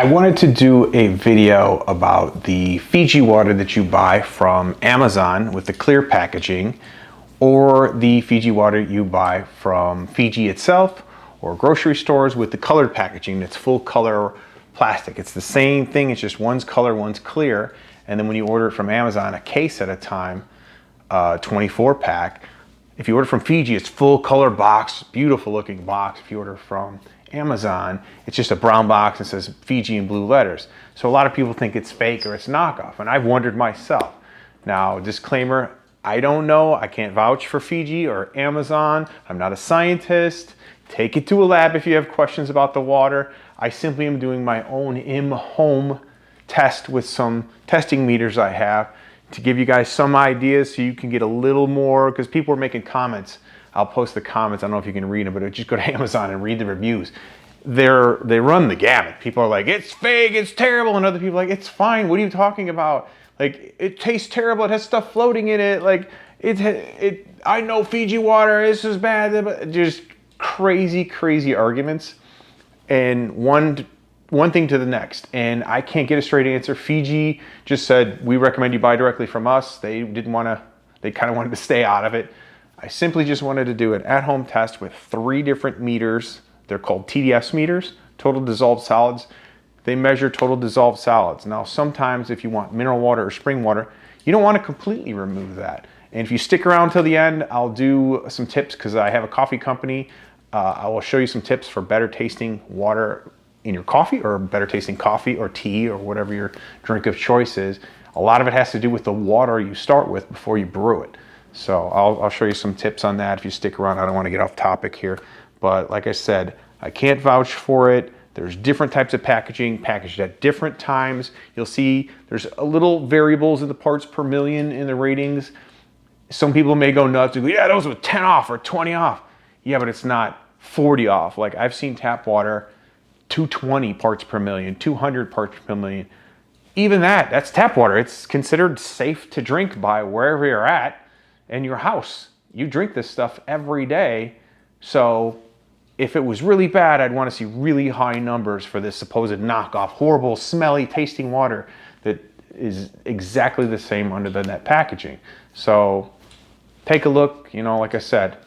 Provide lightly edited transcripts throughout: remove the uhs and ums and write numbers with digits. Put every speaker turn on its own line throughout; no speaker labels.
I wanted to do a video about the Fiji water that you buy from Amazon with the clear packaging, or the Fiji water you buy from Fiji itself or grocery stores with the colored packaging that's full color plastic. It's the same thing, it's just one's color, one's clear. And then when you order it from Amazon, a case at a time, 24 pack. If you order from Fiji, it's full color box, beautiful looking box. If you order from Amazon, it's just a brown box that says Fiji in blue letters. So a lot of people think it's fake or it's knockoff, and I've wondered myself. Now, disclaimer, I don't know, I can't vouch for Fiji or Amazon. I'm not a scientist. Take it to a lab if you have questions about the water. I simply am doing my own in-home test with some testing meters I have to give you guys some ideas so you can get a little more, because people are making comments. I'll post the comments. I don't know if you can read them, but just go to Amazon and read the reviews. They run the gamut. People are like, it's fake, it's terrible. And other people are like, it's fine. What are you talking about? Like, it tastes terrible. It has stuff floating in it. Like, I know Fiji water, this is bad. Just crazy, crazy arguments. And one thing to the next. And I can't get a straight answer. Fiji just said, we recommend you buy directly from us. They kind of wanted to stay out of it. I simply just wanted to do an at-home test with 3 different meters. They're called TDS meters, total dissolved solids. They measure total dissolved solids. Now, sometimes if you want mineral water or spring water, you don't want to completely remove that. And if you stick around till the end, I'll do some tips because I have a coffee company. I will show you some tips for better tasting water in your coffee, or better tasting coffee or tea or whatever your drink of choice is. A lot of it has to do with the water you start with before you brew it. So I'll show you some tips on that if you stick around. I don't want to get off topic here, but like I said, I can't vouch for it. There's different types of packaging, packaged at different times. You'll see there's a little variables in the parts per million in the ratings. Some people may go nuts and go, yeah, those were 10 off or 20 off. Yeah, but it's not 40 off. Like, I've seen tap water 220 parts per million, 200 parts per million. Even that's tap water. It's considered safe to drink by wherever you're at. In your house, you drink this stuff every day. So if it was really bad, I'd want to see really high numbers for this supposed knockoff, horrible, smelly tasting water that is exactly the same under the net packaging. So take a look. You know, like I said,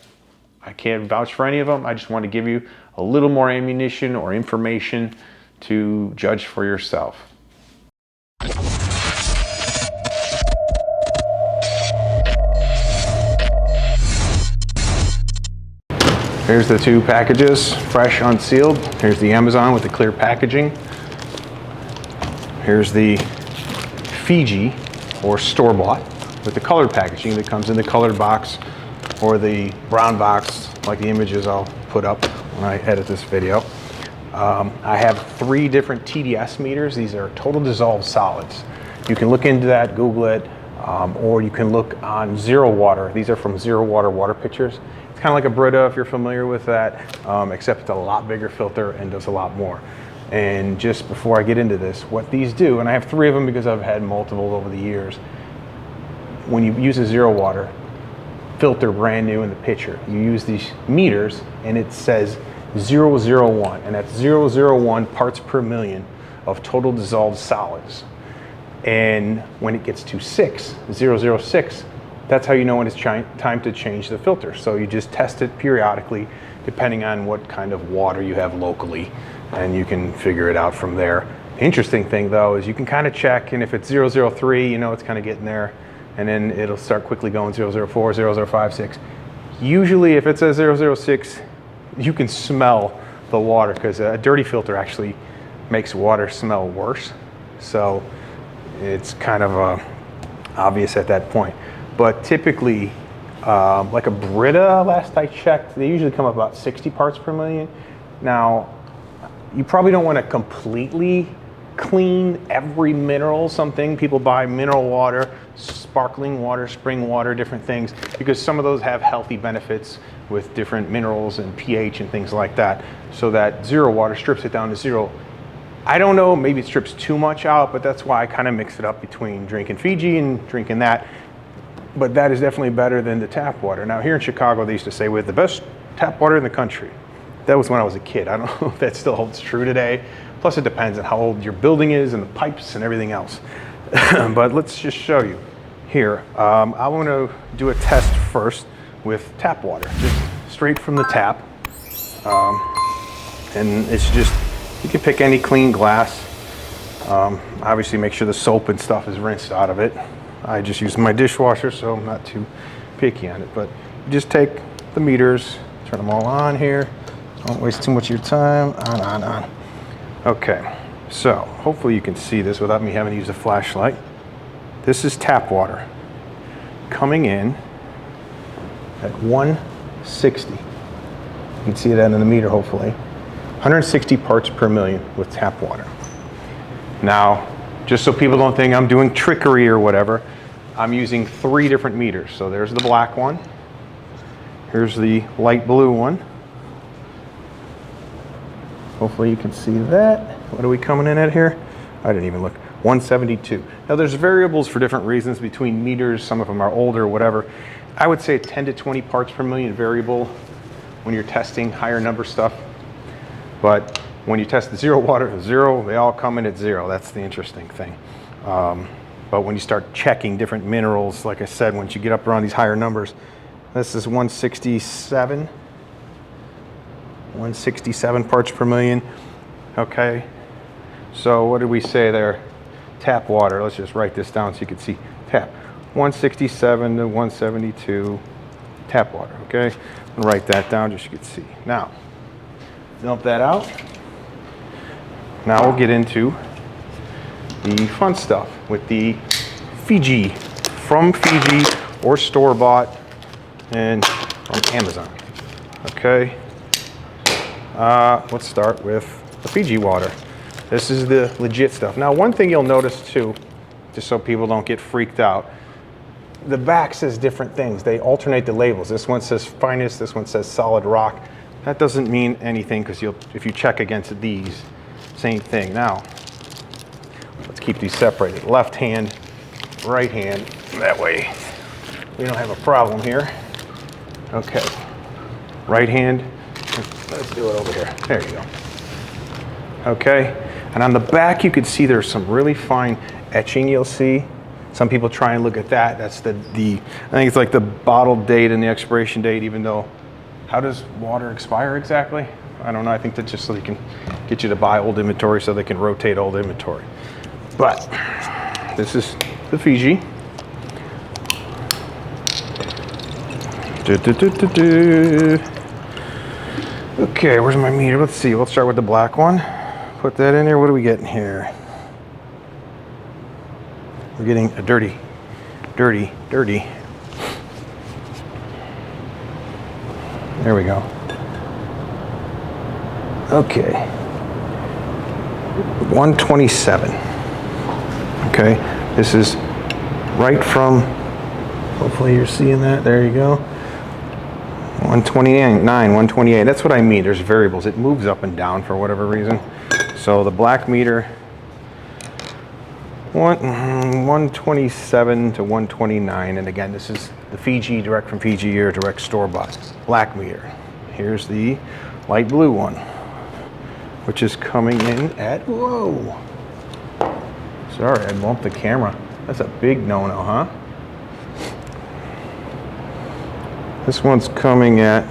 I can't vouch for any of them. I just want to give you a little more ammunition or information to judge for yourself. Here's the 2 packages, fresh, unsealed. Here's the Amazon with the clear packaging. Here's the Fiji, or store-bought, with the colored packaging that comes in the colored box or the brown box, like the images I'll put up when I edit this video. I have 3 different TDS meters. These are total dissolved solids. You can look into that, Google it, or you can look on Zero Water. These are from Zero Water water pitchers. It's kind of like a Brita if you're familiar with that, except it's a lot bigger filter and does a lot more. And just before I get into this, what these do, and I have 3 of them because I've had multiple over the years. When you use a Zero Water filter brand new in the pitcher, you use these meters and it says 001, and that's 001 parts per million of total dissolved solids. And when it gets to 006, that's how you know when it's time to change the filter. So you just test it periodically, depending on what kind of water you have locally, and you can figure it out from there. The interesting thing, though, is you can kind of check, and if it's 003, you know it's kind of getting there, and then it'll start quickly going 004, 005, 6. Usually, if it says 006, you can smell the water, because a dirty filter actually makes water smell worse. So it's kind of obvious at that point. But typically, like a Brita, last I checked, they usually come up about 60 parts per million. Now, you probably don't want to completely clean every mineral. Something people buy mineral water, sparkling water, spring water, different things, because some of those have healthy benefits with different minerals and pH and things like that. So that Zero Water strips it down to 0. I don't know, maybe it strips too much out, but that's why I kind of mix it up between drinking Fiji and drinking that. But that is definitely better than the tap water. Now, here in Chicago, they used to say we have the best tap water in the country. That was when I was a kid. I don't know if that still holds true today, Plus it depends on how old your building is and the pipes and everything else. But let's just show you here. I want to do a test first with tap water, just straight from the tap. And it's just, you can pick any clean glass. Obviously make sure the soap and stuff is rinsed out of it. I just use my dishwasher, so I'm not too picky on it. But you just take the meters, turn them all on here. Don't waste too much of your time. On. Okay, so hopefully you can see this without me having to use a flashlight. This is tap water coming in at 160. You can see it in the meter, hopefully. 160 parts per million with tap water. Now, just so people don't think I'm doing trickery or whatever, I'm using 3 different meters. So there's the black one. Here's the light blue one. Hopefully you can see that. What are we coming in at here? I didn't even look. 172. Now there's variables for different reasons between meters. Some of them are older or whatever. I would say 10 to 20 parts per million variable when you're testing higher number stuff. But when you test the zero water, zero, they all come in at 0. That's the interesting thing. But when you start checking different minerals, like I said, once you get up around these higher numbers, this is 167. 167 parts per million. Okay. So what did we say there? Tap water. Let's just write this down so you can see. Tap. 167 to 172 tap water. Okay. I'll write that down just so you can see. Now, dump that out. Now we'll get into the fun stuff with the Fiji, from Fiji or store-bought and from Amazon. Okay. Let's start with the Fiji water. This is the legit stuff. Now, one thing you'll notice too, just so people don't get freaked out, the back says different things. They alternate the labels. This one says finest, this one says solid rock. That doesn't mean anything because if you check against these, same thing. Now, let's keep these separated. Left hand, right hand. That way we don't have a problem here. Okay. Right hand. Let's do it over here. There you go. Okay. And on the back, you can see there's some really fine etching you'll see. Some people try and look at that. That's I think it's like the bottle date and the expiration date, even though, how does water expire exactly? I don't know. I think that's just so they can get you to buy old inventory so they can rotate old inventory. But this is the Fiji. Okay, where's my meter? Let's see. Let's start with the black one. Put that in there. What are we getting here? We're getting a dirty. There we go. Okay. 127. Okay. This is right from, hopefully you're seeing that. There you go. 129, 128. That's what I mean. There's variables. It moves up and down for whatever reason. So the black meter, 127 to 129. And again, this is the Fiji, direct from Fiji or direct store-bought black meter. Here's the light blue one, which is coming in at, whoa. Sorry, I bumped the camera. That's a big no-no, huh? This one's coming at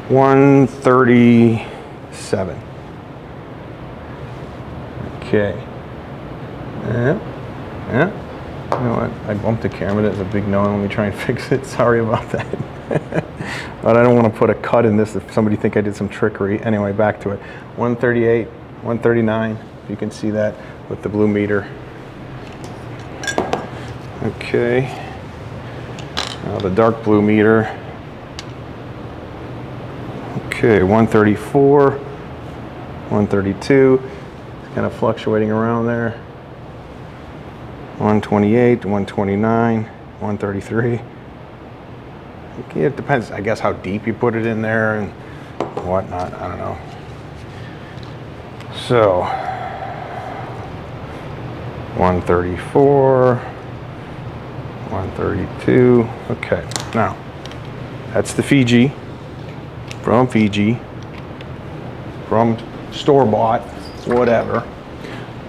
137. Okay. Yeah. You know what? I bumped the camera. That's a big no. Let me try and fix it. Sorry about that. But I don't want to put a cut in this if somebody think I did some trickery. Anyway, back to it. 138, 139. You can see that with the blue meter. Okay. Now the dark blue meter. Okay, 134, 132. It's kind of fluctuating around there. 128, 129, 133. Okay, it depends, I guess, how deep you put it in there and whatnot. I don't know. So, 134. 132. Okay, now that's the Fiji, from store-bought, whatever.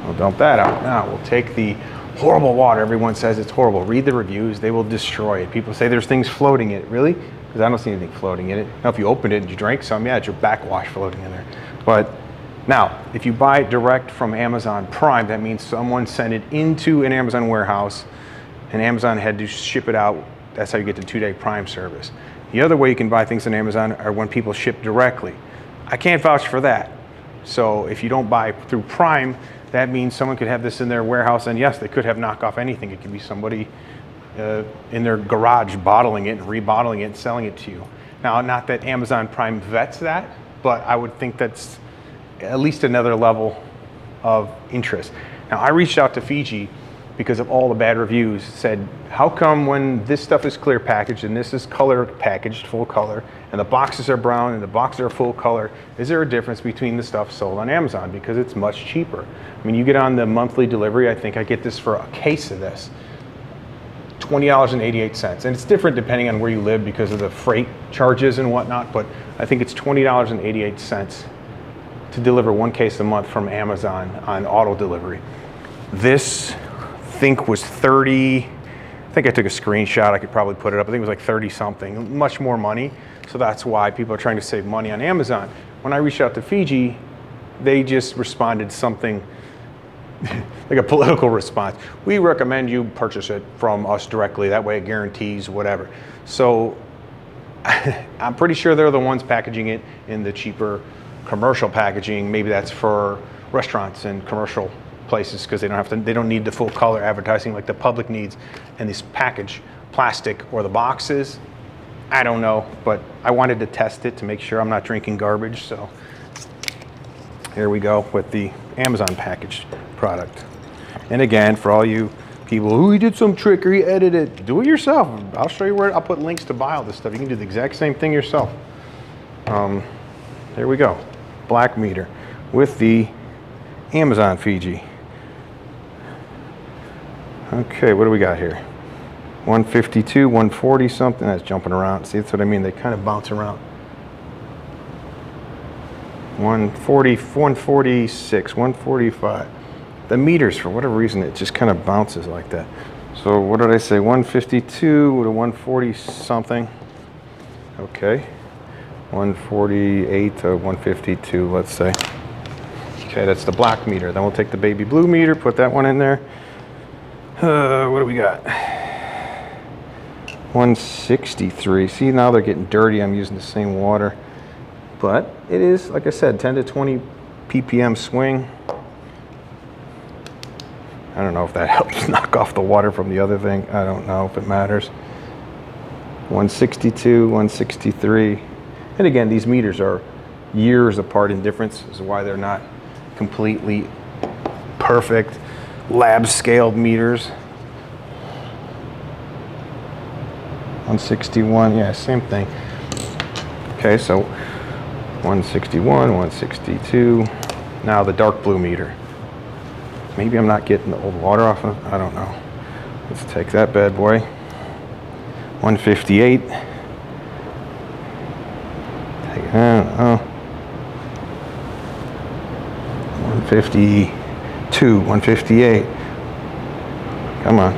We'll dump that out. Now we'll take the horrible water. Everyone says it's horrible. Read the reviews. They will destroy it. People say there's things floating in it. Really? Because I don't see anything floating in it. Now, if you opened it and you drank some, yeah, it's your backwash floating in there. But now, if you buy it direct from Amazon Prime, that means someone sent it into an Amazon warehouse and Amazon had to ship it out. That's how you get the 2-day Prime service. The other way you can buy things on Amazon are when people ship directly. I can't vouch for that. So if you don't buy through Prime, that means someone could have this in their warehouse, and yes, they could have knockoff anything. It could be somebody in their garage bottling it and rebottling it and selling it to you. Now, not that Amazon Prime vets that, but I would think that's at least another level of interest. Now, I reached out to Fiji because of all the bad reviews, said, how come when this stuff is clear packaged and this is color packaged, full color, and the boxes are brown and the boxes are full color, is there a difference between the stuff sold on Amazon? Because it's much cheaper. I mean, you get on the monthly delivery, I think I get this for a case of this, $20.88. And it's different depending on where you live because of the freight charges and whatnot, but I think it's $20.88 to deliver one case a month from Amazon on auto delivery. This I think was 30, I think I took a screenshot, I could probably put it up, I think it was like 30 something, much more money. So that's why people are trying to save money on Amazon. When I reached out to Fiji, they just responded something like a political response. We recommend you purchase it from us directly, that way it guarantees whatever. So I'm pretty sure they're the ones packaging it in the cheaper commercial packaging. Maybe that's for restaurants and commercial places because they don't need the full color advertising like the public needs. And this package plastic or the boxes, I don't know, but I wanted to test it to make sure I'm not drinking garbage. So here we go with the Amazon packaged product. And again, for all you people who did some trickery, edit it, do it yourself. I'll show you where, I'll put links to buy all this stuff. You can do the exact same thing yourself. There we go, black meter with the Amazon Fiji. Okay, what do we got here? 152, 140 something, that's jumping around. See, that's what I mean, they kind of bounce around. 140, 146, 145. The meters, for whatever reason, it just kind of bounces like that. So what did I say, 152 to 140 something. Okay, 148 to 152, let's say. Okay, that's the black meter. Then we'll take the baby blue meter, put that one in there. What do we got? 163. See, now they're getting dirty. I'm using the same water. But it is, like I said, 10 to 20 ppm swing. I don't know if that helps knock off the water from the other thing. I don't know if it matters. 162, 163. And again, these meters are years apart in difference. This is why they're not completely perfect lab scaled meters. 161, yeah, same thing. Okay, so 161, 162. Now the dark blue meter. Maybe I'm not getting the old water off of, I don't know. Let's take that bad boy. 158. Take it out. Oh. 152, 158. Come on.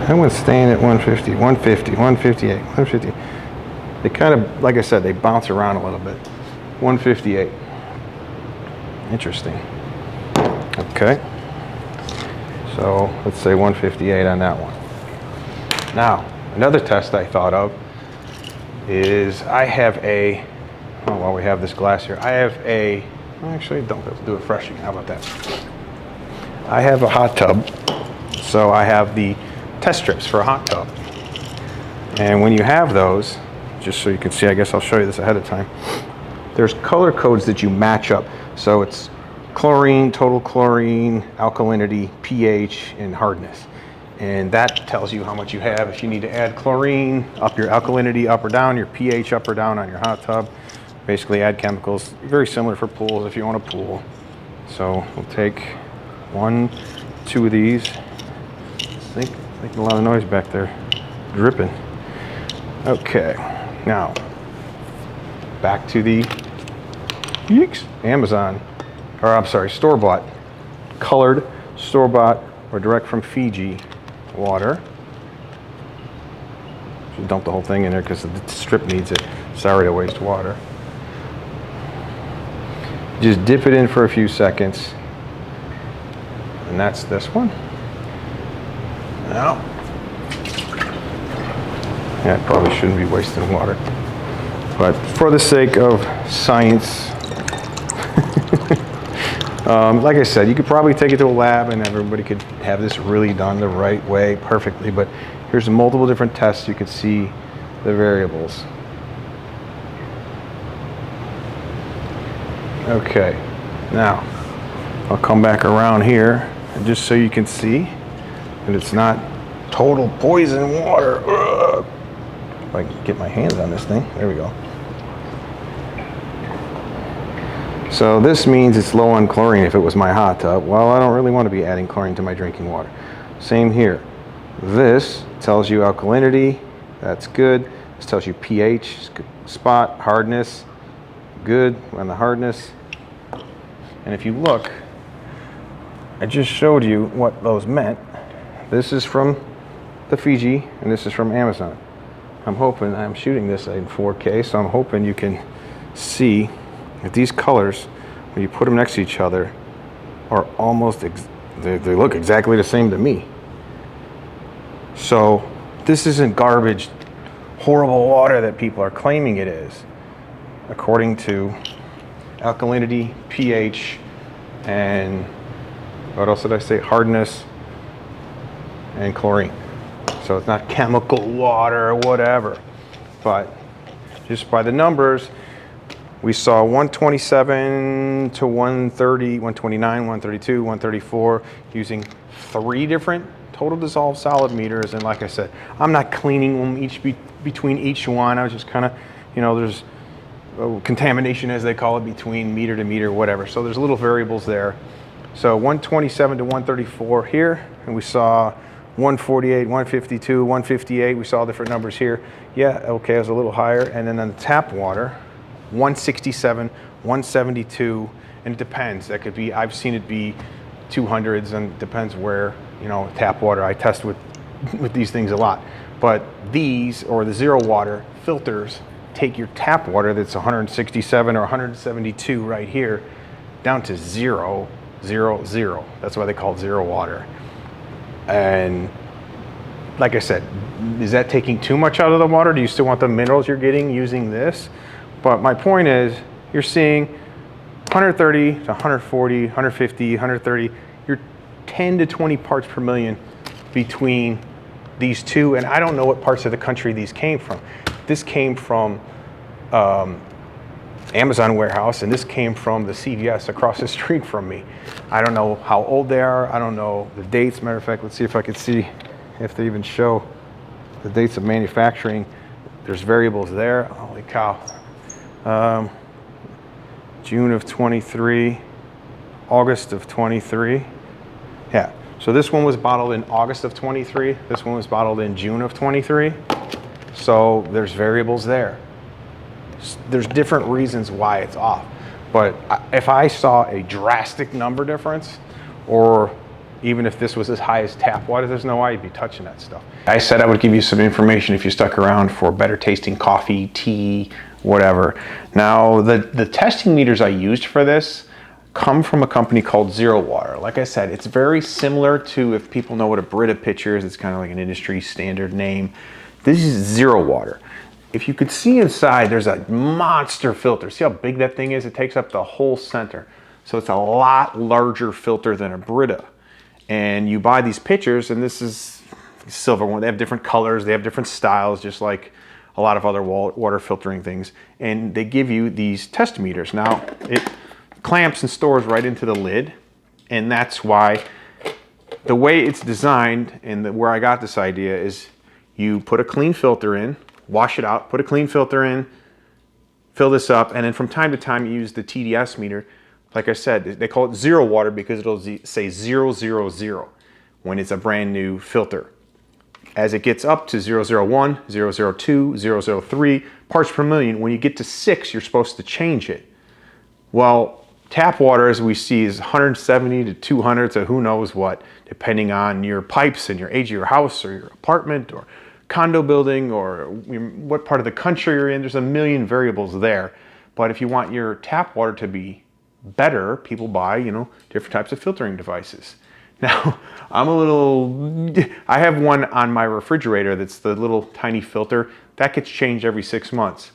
That one's staying at 150, 150, 158, 150. They kind of, like I said, they bounce around a little bit. 158. Interesting. Okay. So let's say 158 on that one. Now, another test I thought of is I have a, oh, while we have this glass here, I have a, actually don't have to do it fresh again. How about that? I have a hot tub. So I have the test strips for a hot tub. And when you have those, just so you can see, I guess I'll show you this ahead of time. There's color codes that you match up. So it's chlorine, total chlorine, alkalinity, pH, and hardness. And that tells you how much you have. If you need to add chlorine, up your alkalinity up or down, your pH up or down on your hot tub. Basically add chemicals. Very similar for pools if you want a pool. So we'll take 1, 2 of these. Making a lot of noise back there. Dripping. Okay. Now, back to the
Yeeks. Amazon, or I'm sorry, store-bought, colored, store-bought, or direct from Fiji water. Should dump the whole thing in there because the strip needs it. Sorry to waste water. Just dip it in for a few seconds. And that's this one. Now, yeah, I probably shouldn't be wasting water. But for the sake of science, like I said, you could probably take it to a lab and everybody could have this really done the right way perfectly. But here's multiple different tests. You can see the variables. Okay, now I'll come back around here and just so you can see that it's not total poison water. Ugh. If I can get my hands on this thing, there we go. So this means it's low on chlorine if it was my hot tub. Well, I don't really want to be adding chlorine to my drinking water. Same here. This tells you alkalinity, that's good. This tells you pH, spot, hardness, good on the hardness. And if you look, I just showed you what those meant. This is from the Fiji and this is from Amazon. I'm shooting this in 4K, so I'm hoping you can see that these colors, when you put them next to each other, are almost, they look exactly the same to me. So this isn't garbage, horrible water that people are claiming it is, according to alkalinity, pH, and what else did I say? Hardness and chlorine. So it's not chemical water or whatever, but just by the numbers, we saw 127 to 130, 129, 132, 134 using 3 different total dissolved solid meters. And like I said, I'm not cleaning them between each one. I was just kind of, there's contamination, as they call it, between meter to meter, whatever. So there's little variables there. So 127 to 134 here, and we saw 148, 152, 158. We saw different numbers here. Yeah, okay, it was a little higher. And then on the tap water, 167, 172, and it depends. That could be, I've seen it be 200s, and it depends where, tap water. I test with these things a lot. But these, or the zero water filters, take your tap water that's 167 or 172 right here down to 0, 0, 0. That's why they call it zero water. And like I said, is that taking too much out of the water? Do you still want the minerals you're getting using this? But my point is, you're seeing 130 to 140, 150, 130, you're 10 to 20 parts per million between these two. And I don't know what parts of the country these came from. This came from Amazon warehouse, and this came from the CVS across the street from me. I don't know how old they are. I don't know the dates. Matter of fact, let's see if I can see if they even show the dates of manufacturing. There's variables there. Holy cow. June of 23, August of 23. Yeah, so this one was bottled in August of 23. This one was bottled in June of 23. So there's variables there. There's different reasons why it's off. But if I saw a drastic number difference, or even if this was as high as tap water, there's no way I'd be touching that stuff. I said I would give you some information if you stuck around for better tasting coffee, tea, whatever. Now, the testing meters I used for this come from a company called Zero Water. Like I said, it's very similar to, if people know what a Brita pitcher is, it's kind of like an industry standard name. This is Zero Water. If you could see inside, there's a monster filter. See how big that thing is? It takes up the whole center. So it's a lot larger filter than a Brita. And you buy these pitchers, and this is silver one. They have different colors, they have different styles, just like a lot of other water filtering things. And they give you these test meters. Now, it clamps and stores right into the lid. And that's why the way it's designed, and where I got this idea, is you put a clean filter in, wash it out, put a clean filter in, fill this up, and then from time to time you use the TDS meter. Like I said, they call it Zero Water because it'll say 000 when it's a brand new filter. As it gets up to 001, 002, 003 parts per million, when you get to 6, you're supposed to change it.
Well, tap water, as we see, is 170 to 200 to who knows what, depending on your pipes and your age of your house or your apartment or condo building or what part of the country you're in. There's a million variables there. But if you want your tap water to be better, people buy, different types of filtering devices. Now, I have one on my refrigerator that's the little tiny filter. That gets changed every 6 months.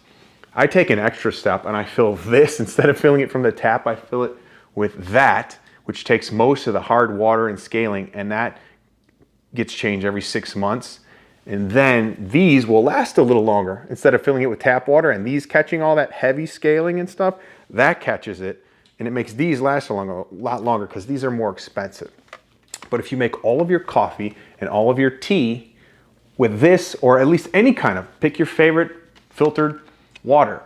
I take an extra step and I fill this, instead of filling it from the tap, I fill it with that, which takes most of the hard water and scaling, and that gets changed every 6 months. And then these will last a little longer. Instead of filling it with tap water and these catching all that heavy scaling and stuff, that catches it, and it makes these last a lot longer because these are more expensive. But if you make all of your coffee and all of your tea with this, or at least any kind of, pick your favorite filtered water,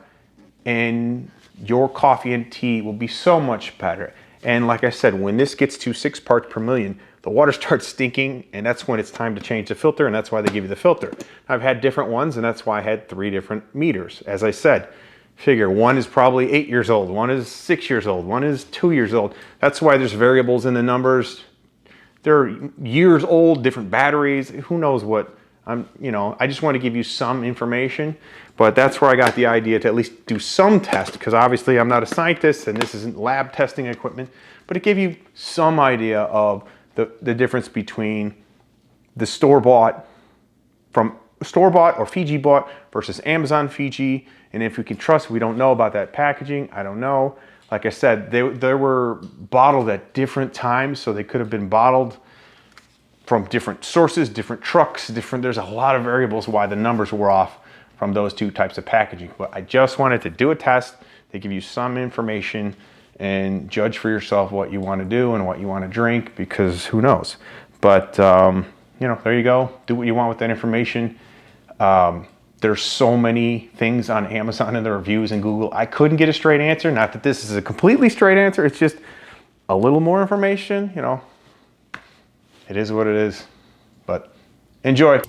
and your coffee and tea will be so much better. And like I said, when this gets to 6 parts per million, the water starts stinking, and that's when it's time to change the filter, and that's why they give you the filter. I've had different ones, and that's why I had 3 different meters. As I said, figure one is probably 8 years old, one is 6 years old, one is 2 years old. That's why there's variables in the numbers. They're years old, different batteries, who knows what. I just want to give you some information, but that's where I got the idea to at least do some test, because obviously I'm not a scientist and this isn't lab testing equipment, but it gave you some idea of the difference between the store-bought or Fiji bought versus Amazon Fiji. And if we can trust, we don't know about that packaging. I don't know. Like I said, they were bottled at different times, so they could have been bottled from different sources, different trucks, there's a lot of variables why the numbers were off from those 2 types of packaging. But I just wanted to do a test to give you some information and judge for yourself what you want to do and what you want to drink, because who knows. But, there you go. Do what you want with that information. There's so many things on Amazon and the reviews and Google. I couldn't get a straight answer. Not that this is a completely straight answer. It's just a little more information, It is what it is. But enjoy.